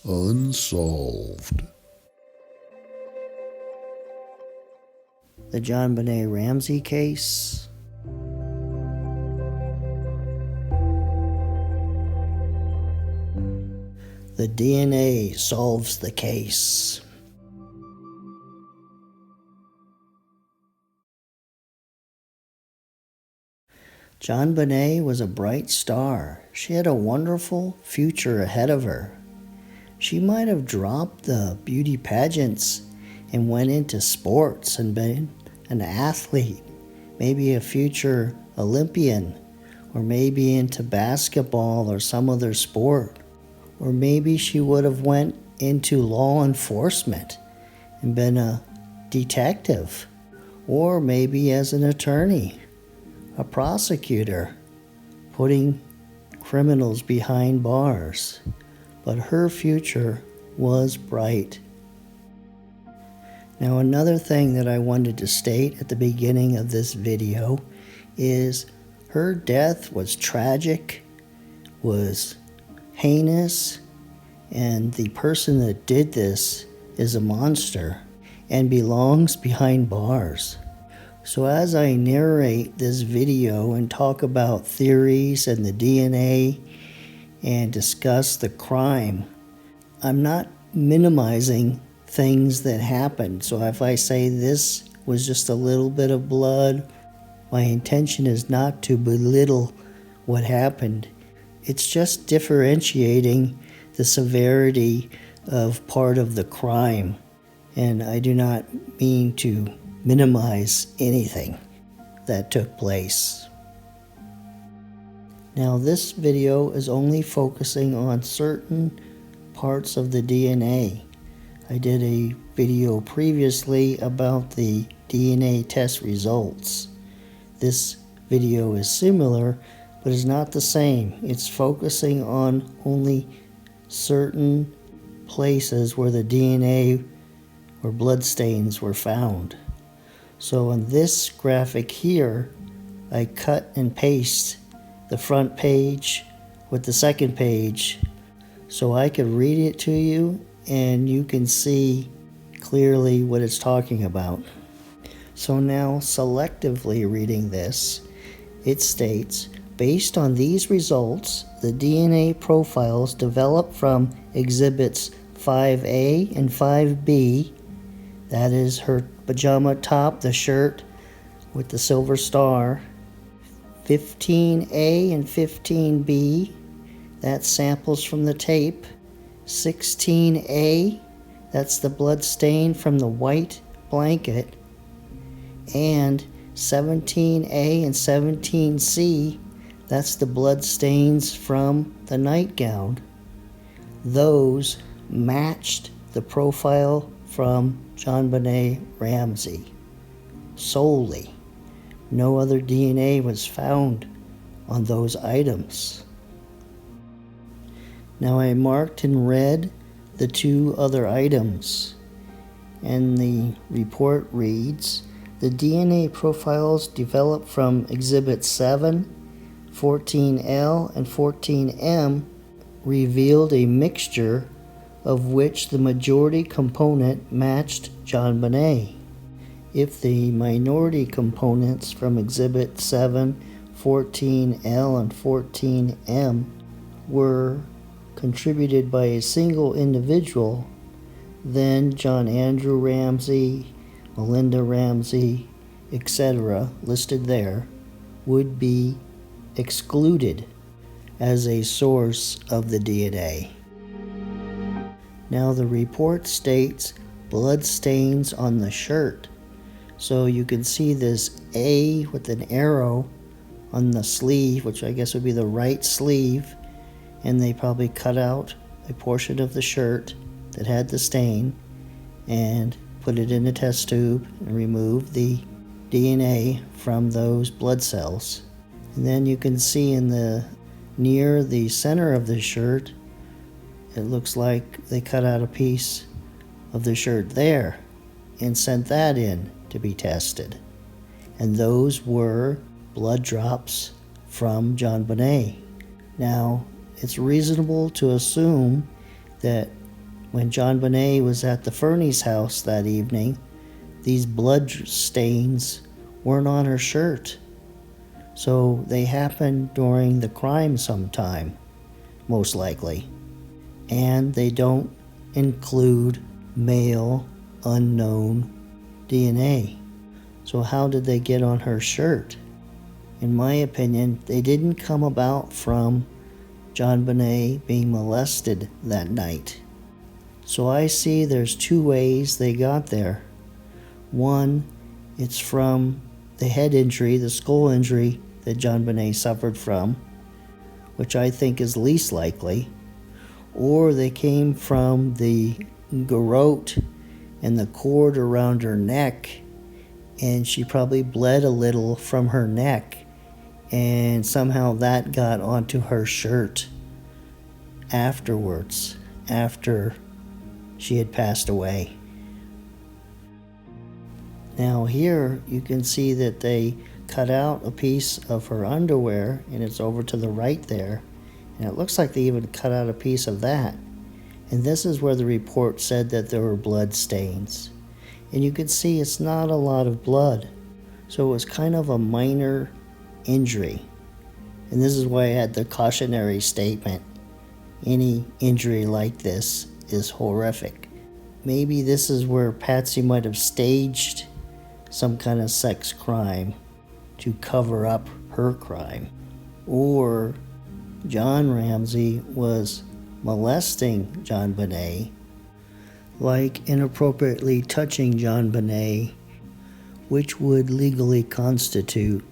Unsolved. The JonBenet Ramsey case. The DNA solves the case. JonBenet was a bright star. She had a wonderful future ahead of her. She might have dropped the beauty pageants and went into sports and been an athlete, maybe a future Olympian, or maybe into basketball or some other sport. Or maybe she would have went into law enforcement and been a detective, or maybe as an attorney, a prosecutor, putting criminals behind bars. But her future was bright. Now, another thing that I wanted to state at the beginning of this video is her death was tragic, was heinous, and the person that did this is a monster and belongs behind bars. So as I narrate this video and talk about theories and the DNA and discuss the crime, I'm not minimizing things that happened. So if I say this was just a little bit of blood, my intention is not to belittle what happened. It's just differentiating the severity of part of the crime. And I do not mean to minimize anything that took place. Now, this video is only focusing on certain parts of the DNA. I did a video previously about the DNA test results. This video is similar, but is not the same. It's focusing on only certain places where the DNA or blood stains were found. So on this graphic here, I cut and paste the front page with the second page so I could read it to you and you can see clearly what it's talking about. So now, selectively reading this, it states, based on these results, the DNA profiles developed from exhibits 5A and 5B, that is her pajama top, the shirt with the silver star, 15A and 15B, that's samples from the tape, 16A, that's the blood stain from the white blanket, and 17A and 17C, that's the blood stains from the nightgown. Those matched the profile from JonBenet Ramsey solely. No other DNA was found on those items. Now I marked in red the two other items, and the report reads, the DNA profiles developed from Exhibit 7, 14L, and 14M revealed a mixture of which the majority component matched JonBenet. If the minority components from Exhibit 7, 14L, and 14M were contributed by a single individual, then John Andrew Ramsey, Melinda Ramsey, etc., listed there, would be excluded as a source of the DNA. Now the report states blood stains on the shirt. So you can see this A with an arrow on the sleeve, which I guess would be the right sleeve, and they probably cut out a portion of the shirt that had the stain and put it in a test tube and removed the DNA from those blood cells. And then you can see in the near the center of the shirt, it looks like they cut out a piece of the shirt there and sent that in to be tested. And those were blood drops from JonBenet. Now, it's reasonable to assume that When JonBenet was at the Fernie's house that evening, these blood stains weren't on her shirt. So they happened during the crime sometime, most likely. And they don't include male unknown DNA. So how did they get on her shirt? In my opinion, they didn't come about from JonBenet being molested that night. So I see there's two ways they got there. One, it's from the head injury, the skull injury that JonBenet suffered from, which I think is least likely. Or they came from the garrote and the cord around her neck, and she probably bled a little from her neck, and somehow that got onto her shirt afterwards, after she had passed away. Now here you can see that they cut out a piece of her underwear, and it's over to the right there, and it looks like they even cut out a piece of that. And this is where the report said that there were blood stains. And you can see it's not a lot of blood. So it was kind of a minor injury. And this is why I had the cautionary statement. Any injury like this is horrific. Maybe this is where Patsy might have staged some kind of sex crime to cover up her crime. Or John Ramsey was molesting JonBenet, like inappropriately touching JonBenet, which would legally constitute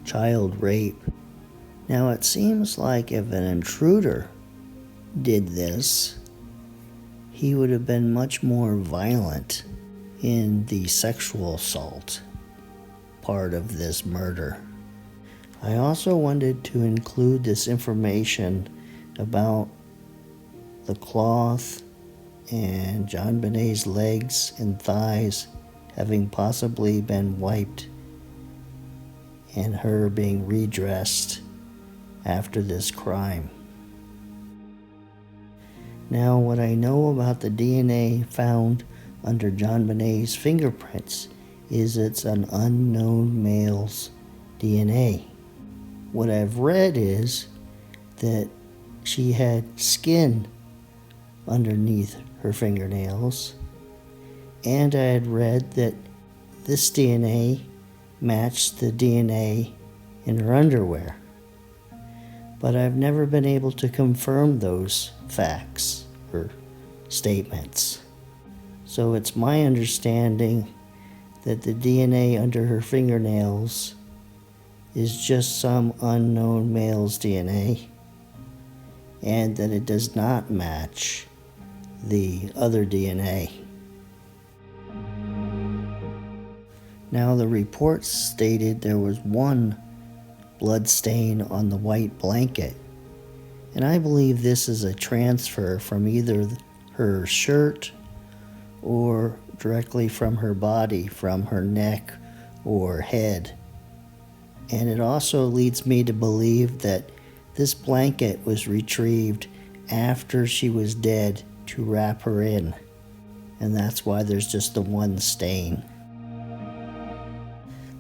child rape. Now it seems like if an intruder did this, he would have been much more violent in the sexual assault part of this murder. I also wanted to include this information about the cloth and JonBenet's legs and thighs having possibly been wiped and her being redressed after this crime. Now, what I know about the DNA found under JonBenet's fingerprints is it's an unknown male's DNA. What I've read is that she had skin underneath her fingernails, and I had read that this DNA matched the DNA in her underwear. But I've never been able to confirm those facts or statements. So it's my understanding that the DNA under her fingernails is just some unknown male's DNA, and that it does not match the other DNA. Now, the report stated there was one blood stain on the white blanket, and I believe this is a transfer from either her shirt or directly from her body, from her neck or head. And it also leads me to believe that this blanket was retrieved after she was dead to wrap her in, and that's why there's just the one stain.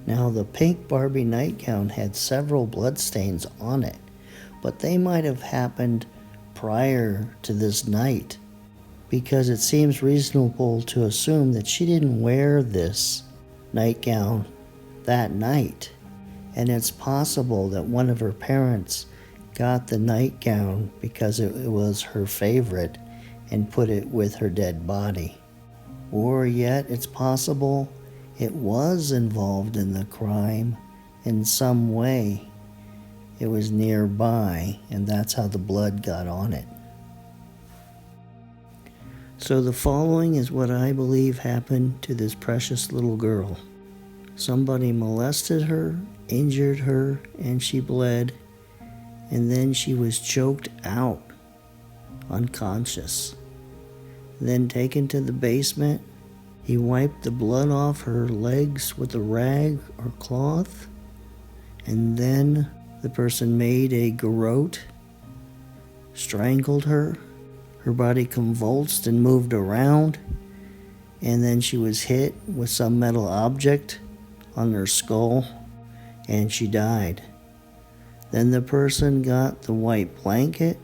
Now, the pink Barbie nightgown had several bloodstains on it, but they might have happened prior to this night, because it seems reasonable to assume that she didn't wear this nightgown that night. And it's possible that one of her parents got the nightgown because it was her favorite and put it with her dead body. Or yet it's possible it was involved in the crime in some way. It was nearby, and that's how the blood got on it. So the following is what I believe happened to this precious little girl. Somebody molested her, injured her, and she bled, and then she was choked out, unconscious. Then taken to the basement. He wiped the blood off her legs with a rag or cloth, and then the person made a garrote, strangled her, Her body convulsed and moved around, and then she was hit with some metal object on her skull, and she died. Then the person got the white blanket,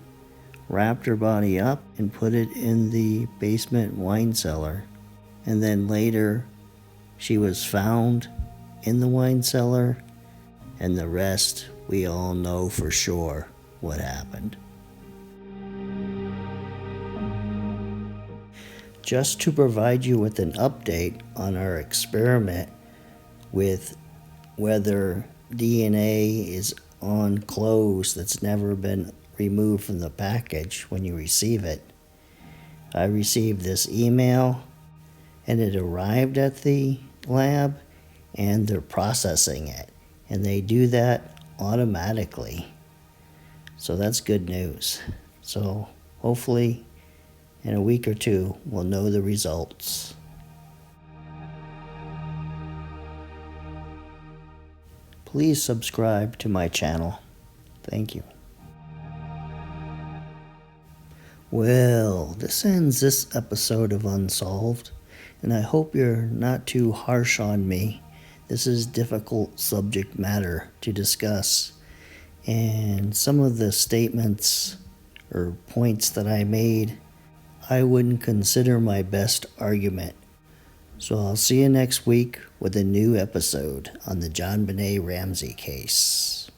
wrapped her body up, and put it in the basement wine cellar. And then later, she was found in the wine cellar, and the rest we all know for sure what happened. Just to provide you with an update on our experiment with whether DNA is on clothes that's never been removed from the package when you receive it, I received this email and it arrived at the lab and they're processing it, and they do that automatically. So that's good news. So hopefully in a week or two we'll know the results. Please subscribe to my channel. Thank you. Well, this ends this episode of Unsolved, and I hope you're not too harsh on me. This is difficult subject matter to discuss, and some of the statements or points that I made, I wouldn't consider my best argument. So I'll see you next week with a new episode on the JonBenet Ramsey case.